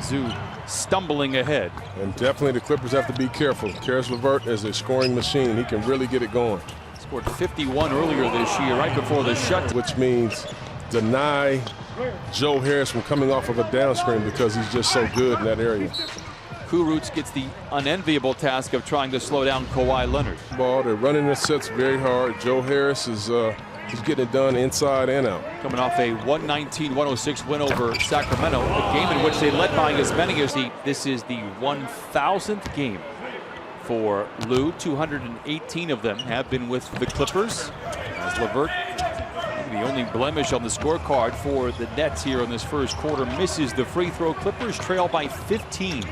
Zoo stumbling ahead. And definitely the Clippers have to be careful. Karis LeVert is a scoring machine. He can really get it going. Scored 51 earlier this year, right before the shutdown. Which means deny Joe Harris from coming off of a down screen because he's just so good in that area. Kurucs gets the unenviable task of trying to slow down Kawhi Leonard. They're running the sets very hard. Joe Harris is he's getting it done inside and out. Coming off a 119-106 win over Sacramento, a game in which they led by as many as this is the 1,000th game for Lou. 218 of them have been with the Clippers. As LeVert, the only blemish on the scorecard for the Nets here in this first quarter, misses the free throw. Clippers trail by 15.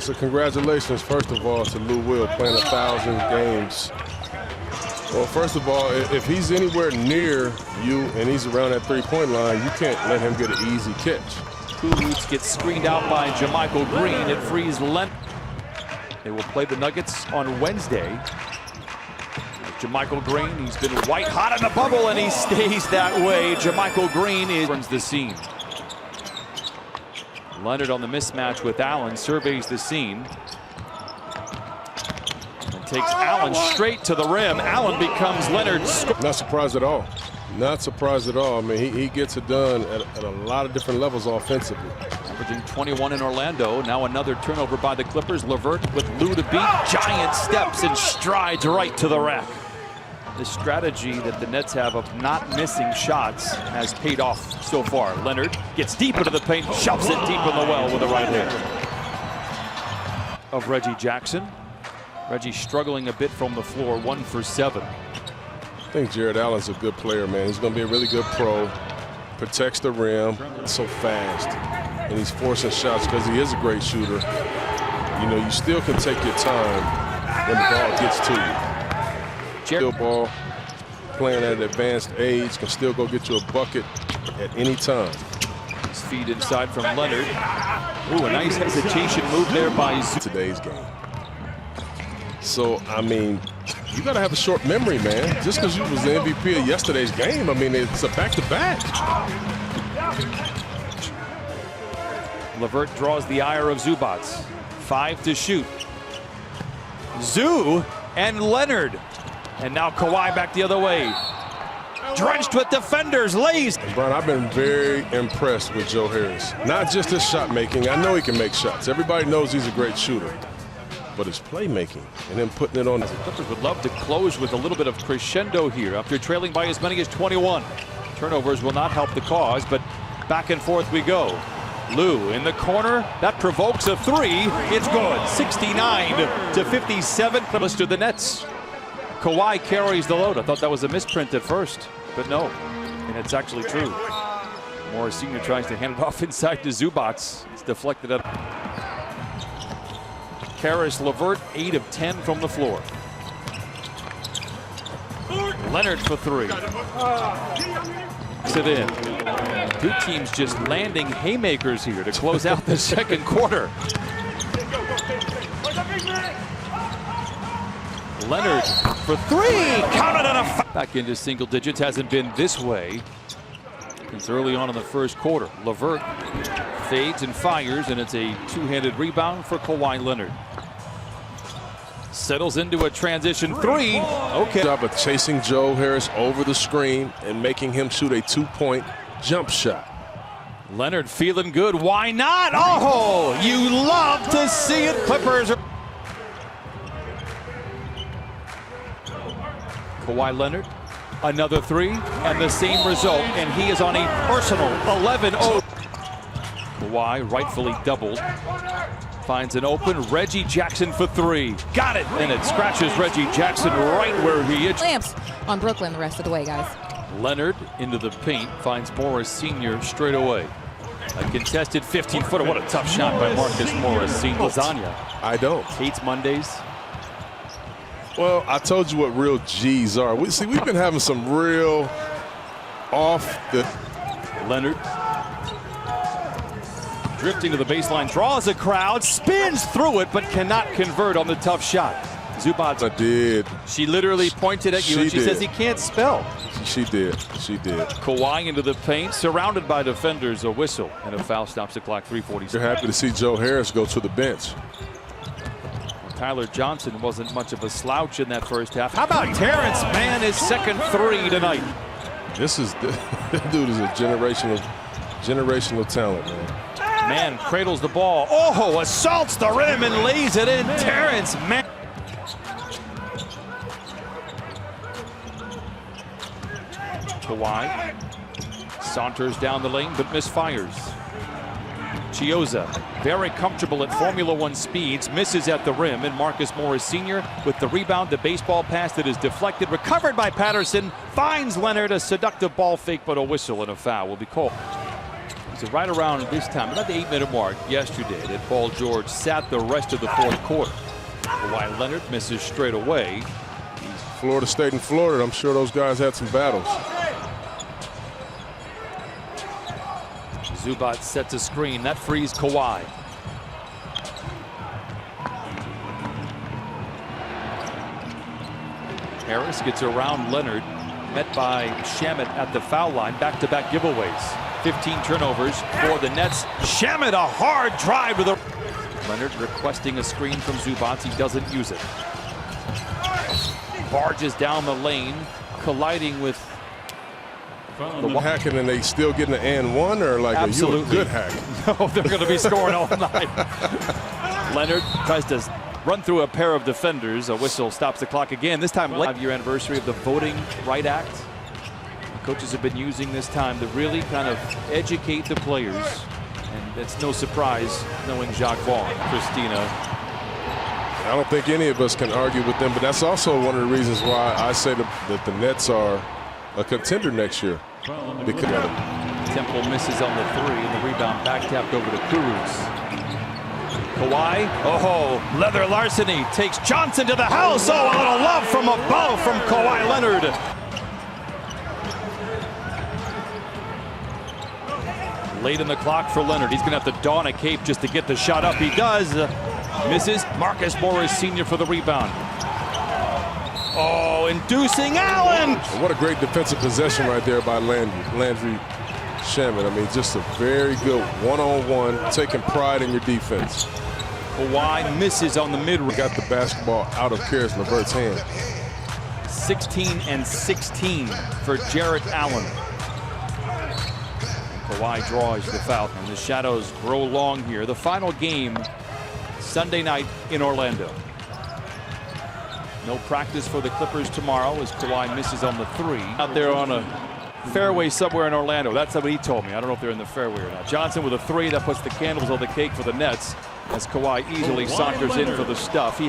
So congratulations, first of all, to Lou Will playing 1,000 games. Well, first of all, if he's anywhere near you and he's around that three-point line, you can't let him get an easy catch. Kurucs gets screened out by JaMychal Green. It frees Leonard. They will play the Nuggets on Wednesday. JaMychal Green, he's been white hot in the bubble, and he stays that way. JaMychal Green runs the scene. Leonard on the mismatch with Allen surveys the scene. Takes Allen straight to the rim. Allen becomes Leonard's. Not surprised at all. Not surprised at all. I mean, he gets it done at a lot of different levels offensively. Averaging 21 in Orlando. Now another turnover by the Clippers. LeVert with Lou to beat. Giant steps and strides right to the rack. The strategy that the Nets have of not missing shots has paid off so far. Leonard gets deep into the paint, shoves it deep in the well with the right hand. Of Reggie Jackson. Reggie struggling a bit from the floor, 1 for 7. I think Jared Allen's a good player, man. He's going to be a really good pro. Protects the rim. So fast. And he's forcing shots because he is a great shooter. You know, you still can take your time when the ball gets to you. Still ball, playing at an advanced age, can still go get you a bucket at any time. His feed inside from Leonard. Ooh, a nice hesitation move there by today's game. So, I mean, you got to have a short memory, man. Just because you was the MVP of yesterday's game, I mean, it's a back-to-back. LeVert draws the ire of Zubac. 5 to shoot. Zoo and Leonard. And now Kawhi back the other way. Drenched with defenders, lays. Brian, I've been very impressed with Joe Harris. Not just his shot making. I know he can make shots. Everybody knows he's a great shooter. But his playmaking and then putting it on. The Clippers would love to close with a little bit of crescendo here after trailing by as many as 21. Turnovers will not help the cause, but back and forth we go. Lou in the corner, that provokes a three. It's good. 69 to 57. Let's do the Nets. Kawhi carries the load. I thought that was a misprint at first, but no, and it's actually true. Morris Sr. tries to hand it off inside to Zubac. It's deflected up. Karis LeVert, 8 of 10 from the floor. Leonard for 3. Sit in. Two teams just landing haymakers here to close out the second quarter. Leonard for 3. Counted on a back into single digits. Hasn't been this way since early on in the first quarter. LeVert fades and fires, and it's a two-handed rebound for Kawhi Leonard. Settles into a transition 3. Okay. Job of chasing Joe Harris over the screen and making him shoot a two-point jump shot. Leonard feeling good. Why not? Oh, you love to see it. Clippers. Kawhi Leonard, another 3, and the same result, and he is on a personal 11-0. Kawhi rightfully doubled. Finds an open Reggie Jackson for 3. Got it, and it scratches Reggie Jackson right where he is. Lamps on Brooklyn the rest of the way, guys. Leonard into the paint, finds Morris Sr. straight away. A contested 15-footer. What a tough shot by Marcus Morris Sr. Lasagna. I don't. Hates Mondays. Well, I told you what real G's are. We've been having some real off the. Leonard drifting to the baseline, draws a crowd, spins through it, but cannot convert on the tough shot. Zubac. I did. She literally pointed at you and she says he can't spell. She did. She did. Kawhi into the paint, surrounded by defenders. A whistle and a foul stops the clock. 3:46. You're happy to see Joe Harris go to the bench. Tyler Johnson wasn't much of a slouch in that first half. How about Terrence Mann, his second three tonight? This dude is a generational talent, man. Mann cradles the ball. Oh, assaults the rim and lays it in. Terrence Mann. Kawhi saunters down the lane but misfires. Chiozza, very comfortable at Formula One speeds, misses at the rim, and Marcus Morris Sr. with the rebound. The baseball pass that is deflected, recovered by Patterson, finds Leonard. A seductive ball fake, but a whistle and a foul will be called. So right around this time, about the 8-minute mark yesterday, that Paul George sat the rest of the fourth quarter. Kawhi Leonard misses straight away. Florida State and Florida, I'm sure those guys had some battles. Zubac sets a screen. That frees Kawhi. Harris gets around Leonard. Met by Shamet at the foul line. Back-to-back giveaways. 15 turnovers for the Nets. Shamet, a hard drive to the... Leonard requesting a screen from Zubac. He doesn't use it. Barges down the lane, colliding with... Hacking and they still getting an and one, or like absolutely. Are you a good hack? No, they're going to be scoring all night. Leonard tries to run through a pair of defenders. A whistle stops the clock again. This time, 5-year anniversary of the Voting Right Act. The coaches have been using this time to really kind of educate the players. And it's no surprise knowing Jacques Vaughn. Christina. I don't think any of us can argue with them, but that's also one of the reasons why I say that the Nets are a contender next year. Because Temple misses on the three, and the rebound back tapped over to Cruz. Kawhi, oh, leather larceny takes Johnson to the house. Oh, a little love from above from Kawhi Leonard. Late in the clock for Leonard. He's going to have to don a cape just to get the shot up. He does. Misses. Marcus Morris Sr. for the rebound. Oh, inducing Allen. What a great defensive possession right there by Landry Shamet. I mean, just a very good one-on-one, taking pride in your defense. Kawhi misses on the mid-range. Got the basketball out of Karis LeVert's hand. 16 and 16 for Jarrett Allen. Kawhi draws the foul, and the shadows grow long here. The final game Sunday night in Orlando. No practice for the Clippers tomorrow as Kawhi misses on the three. Out there on a fairway somewhere in Orlando. That's what he told me. I don't know if they're in the fairway or not. Johnson with a three that puts the candles on the cake for the Nets as Kawhi easily saunters in for the stuff. He